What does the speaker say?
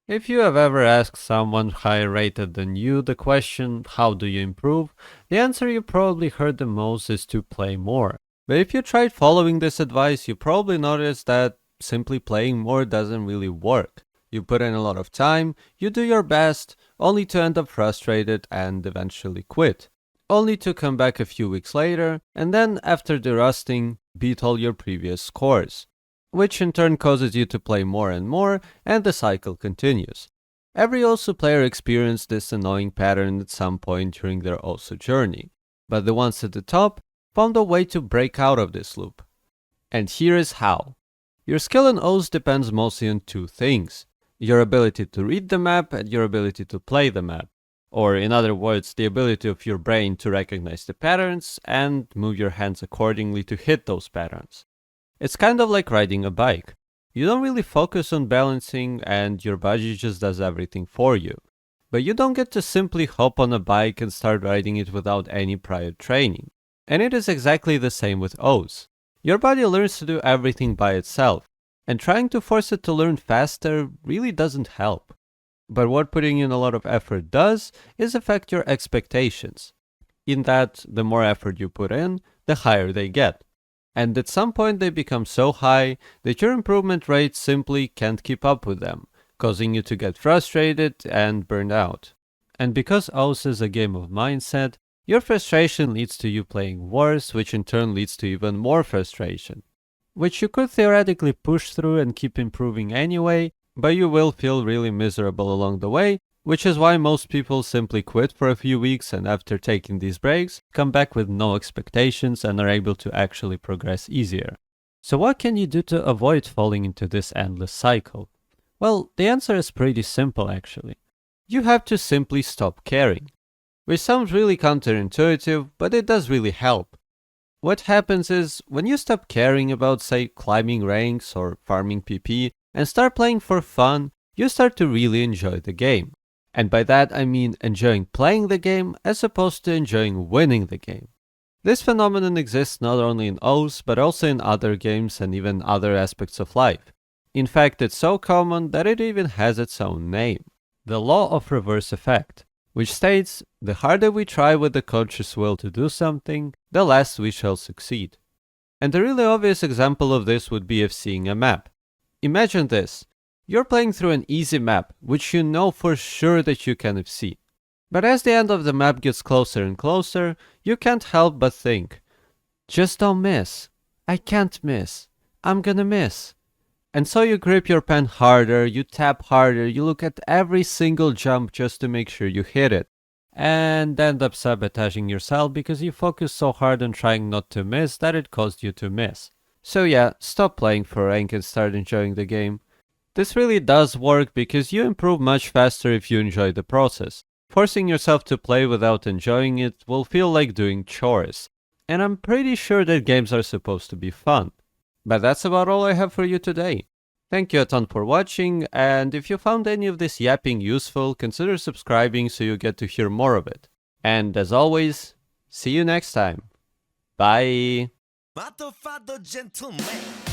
If you have ever asked someone higher rated than you the question, how do you improve? The answer you probably heard the most is to play more. But if you tried following this advice, you probably noticed that simply playing more doesn't really work. You put in a lot of time, you do your best, only to end up frustrated and eventually quit. Only to come back a few weeks later, and then after the rusting, beat all your previous scores, which in turn causes you to play more and more, and the cycle continues. Every OSU player experienced this annoying pattern at some point during their OSU journey, but the ones at the top found a way to break out of this loop. And here is how. Your skill in OS depends mostly on two things: your ability to read the map and your ability to play the map. Or, in other words, the ability of your brain to recognize the patterns and move your hands accordingly to hit those patterns. It's kind of like riding a bike. You don't really focus on balancing and your body just does everything for you. But you don't get to simply hop on a bike and start riding it without any prior training. And it is exactly the same with O's. Your body learns to do everything by itself, and trying to force it to learn faster really doesn't help. But what putting in a lot of effort does is affect your expectations. In that, the more effort you put in, the higher they get. And at some point they become so high that your improvement rate simply can't keep up with them, causing you to get frustrated and burned out. And because OS is a game of mindset, your frustration leads to you playing worse, which in turn leads to even more frustration, which you could theoretically push through and keep improving anyway, but you will feel really miserable along the way, which is why most people simply quit for a few weeks and after taking these breaks, come back with no expectations and are able to actually progress easier. So what can you do to avoid falling into this endless cycle? Well, the answer is pretty simple actually. You have to simply stop caring. Which sounds really counterintuitive, but it does really help. What happens is, when you stop caring about, say, climbing ranks or farming PP, and start playing for fun, you start to really enjoy the game. And by that I mean enjoying playing the game as opposed to enjoying winning the game. This phenomenon exists not only in O's, but also in other games and even other aspects of life. In fact, it's so common that it even has its own name: the law of reverse effect, which states the harder we try with the conscious will to do something, the less we shall succeed. And a really obvious example of this would be if seeing a map. Imagine this. You're playing through an easy map, which you know for sure that you can see. But as the end of the map gets closer and closer, you can't help but think, just don't miss. I can't miss. I'm gonna miss. And so you grip your pen harder, you tap harder, you look at every single jump just to make sure you hit it. And end up sabotaging yourself because you focus so hard on trying not to miss that it caused you to miss. So yeah, stop playing for rank and start enjoying the game. This really does work because you improve much faster if you enjoy the process. Forcing yourself to play without enjoying it will feel like doing chores. And I'm pretty sure that games are supposed to be fun. But that's about all I have for you today. Thank you a ton for watching, and if you found any of this yapping useful, consider subscribing so you get to hear more of it. And as always, see you next time. Bye! Motherfucker, gentleman.